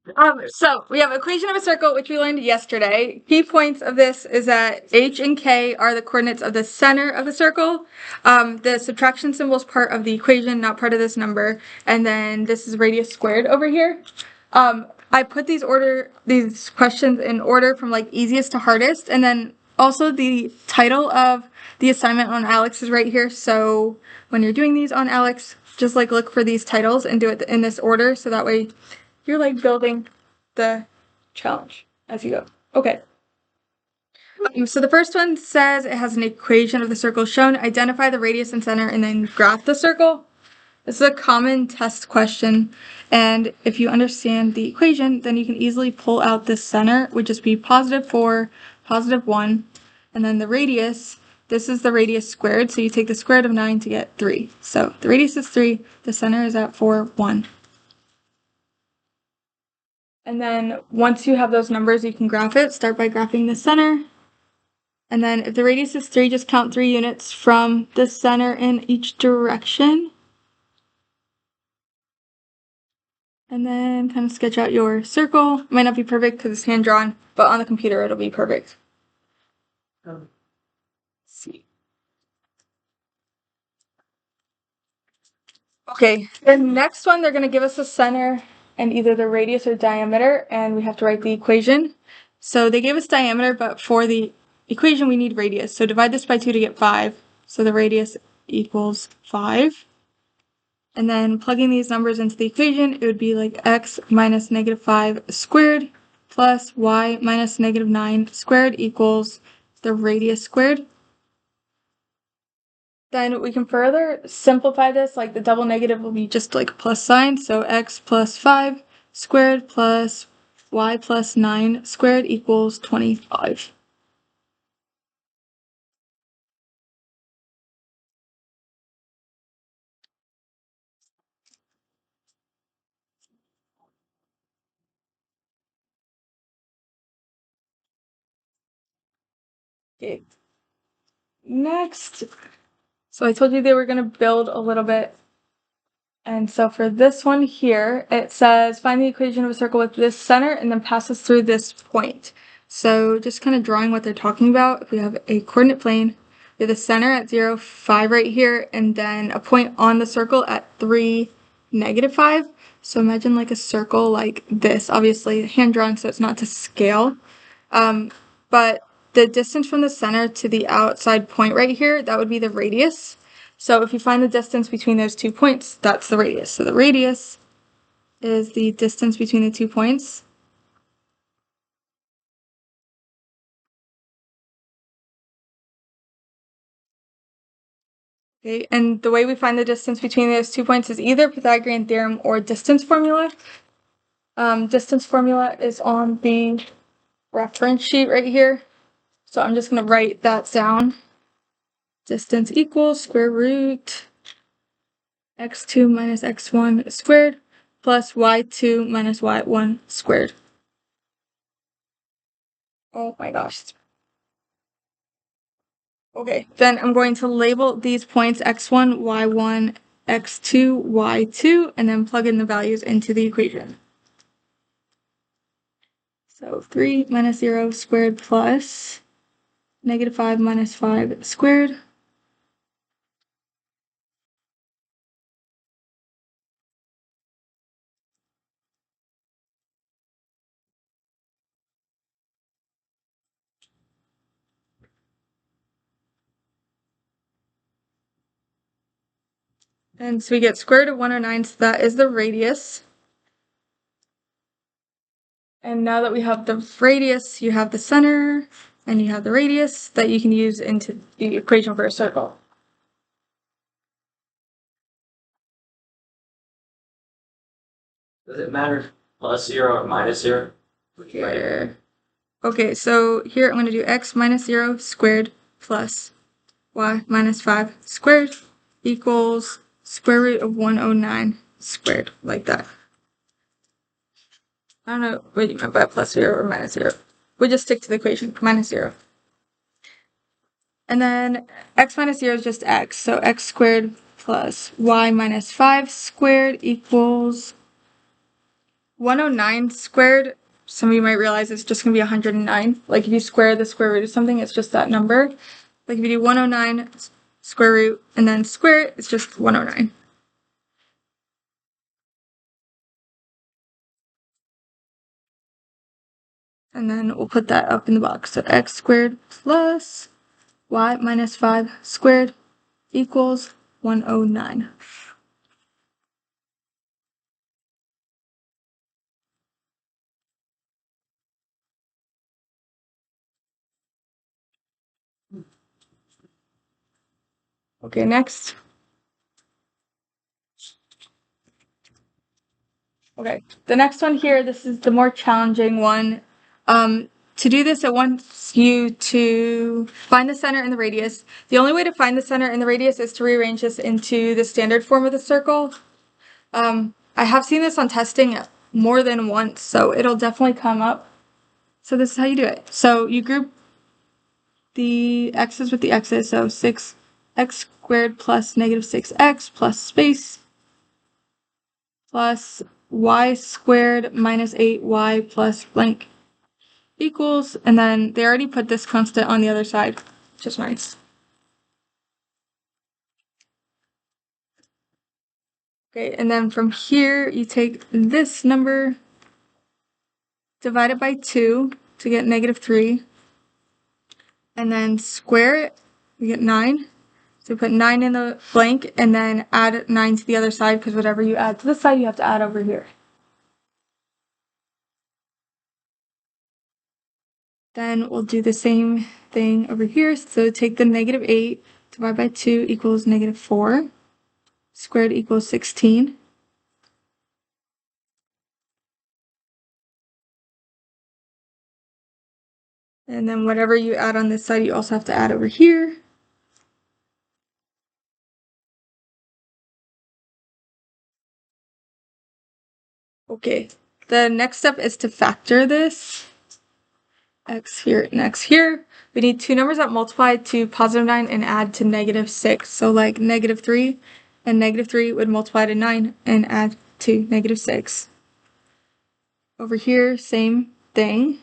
So we have equation of a circle, which we learned yesterday. Key points of this is that H and K are the coordinates of the center of the circle. The subtraction symbol is part of the equation, not part of this number. And then this is radius squared over here. I put these questions in order from like easiest to hardest, and then also the title of the assignment on ALEKs is right here. So when you're doing these on ALEKs, just like look for these titles and do it in this order, so that way you're like building the challenge as you go. Okay. So the first one says it has an equation of the circle shown. Identify the radius and center and then graph the circle. This is a common test question, and if you understand the equation, then you can easily pull out the center, which just be +4, +1, and then the radius, this is the radius squared, so you take the square root of 9 to get 3. So the radius is 3, the center is at 4, 1. And then once you have those numbers, you can graph it. Start by graphing the center. And then if the radius is 3, just count 3 units from the center in each direction. And then kind of sketch out your circle. It might not be perfect because it's hand-drawn, but on the computer it'll be perfect. Let's see. Okay, the next one, they're going to give us the center and either the radius or diameter, and we have to write the equation. So they gave us diameter, but for the equation we need radius. So divide this by 2 to get 5. So the radius equals 5. And then plugging these numbers into the equation, it would be like x minus -5 squared plus y minus -9 squared equals the radius squared. Then we can further simplify this, like the double negative will be just like a plus sign, so x plus 5 squared plus y plus 9 squared equals 25. Okay. Next, so I told you they were going to build a little bit. And so for this one here, it says find the equation of a circle with this center and then passes through this point. So just kind of drawing what they're talking about. If we have a coordinate plane, we have the center at 0, 5 right here, and then a point on the circle at 3, -5. So imagine like a circle like this, obviously hand drawn, so it's not to scale. But the distance from the center to the outside point right here, that would be the radius. So if you find the distance between those 2 points, that's the radius. So the radius is the distance between the 2 points. Okay, and the way we find the distance between those 2 points is either Pythagorean theorem or distance formula. Distance formula is on the reference sheet right here. So I'm just going to write that down. Distance equals square root x2 minus x1 squared plus y2 minus y1 squared. Oh my gosh. Okay, then I'm going to label these points x1, y1, x2, y2, and then plug in the values into the equation. So 3 minus 0 squared plus -5 minus 5 squared. And so we get square root of 109, so that is the radius. And now that we have the radius, you have the center, and you have the radius that you can use into the equation for a circle. Does it matter +0 or -0? Here. Okay, so here I'm going to do x minus 0 squared plus y minus 5 squared equals square root of 109 squared, like that. I don't know what you meant by +0 or -0. We'll just stick to the equation, -0. And then x minus 0 is just x, so x squared plus y minus 5 squared equals 109 squared, some of you might realize it's just going to be 109. Like if you square the square root of something, it's just that number. Like if you do 109 square root and then square it, it's just 109. And then we'll put that up in the box. So x squared plus y minus 5 squared equals 109. Okay, next. Okay, the next one here, this is the more challenging one. To do this, it wants you to find the center and the radius. The only way to find the center and the radius is to rearrange this into the standard form of the circle. I have seen this on testing more than once, so it'll definitely come up. So this is how you do it. So you group the x's with the x's, so 6x squared plus negative 6x plus space plus y squared minus 8y plus blank equals, and then they already put this constant on the other side, which is nice. Okay, and then from here, you take this number, divide it by 2 to get negative 3, and then square it, we get 9. So put 9 in the blank, and then add 9 to the other side, because whatever you add to this side, you have to add over here. Then we'll do the same thing over here. So take the negative 8, divide by 2 equals negative 4. Squared equals 16. And then whatever you add on this side, you also have to add over here. Okay, the next step is to factor this. X here and x here. We need two numbers that multiply to positive 9 and add to negative 6. So like negative 3 and negative 3 would multiply to 9 and add to negative 6. Over here, same thing.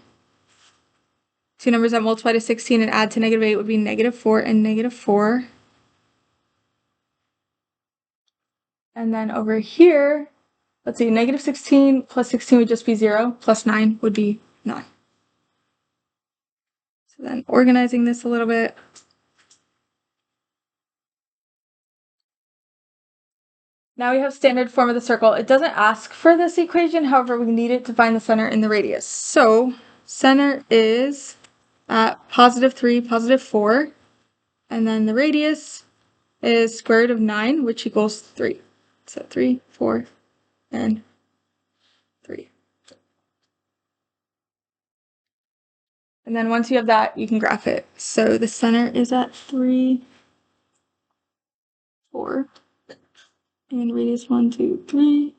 Two numbers that multiply to 16 and add to negative 8 would be negative 4 and negative 4. And then over here, let's see, negative 16 plus 16 would just be 0, plus 9 would be 9. So then organizing this a little bit. Now we have standard form of the circle. It doesn't ask for this equation, however, we need it to find the center and the radius. So center is at positive 3, positive 4, and then the radius is square root of 9, which equals 3. So 3, 4, and 3. And then once you have that, you can graph it. So the center is at 3, 4, and radius 1, 2, 3.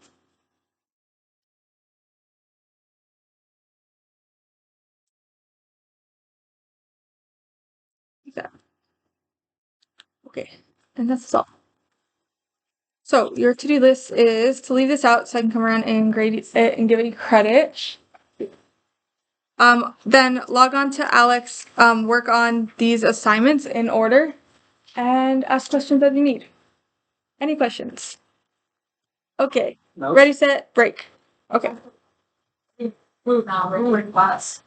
Like that. Okay, and that's all. So your to-do list is to leave this out so I can come around and grade it and give you credit. Then log on to ALEKs, work on these assignments in order, and ask questions that you need. Any questions? Okay. No. Ready, set, break. Okay. Move now, we're in class.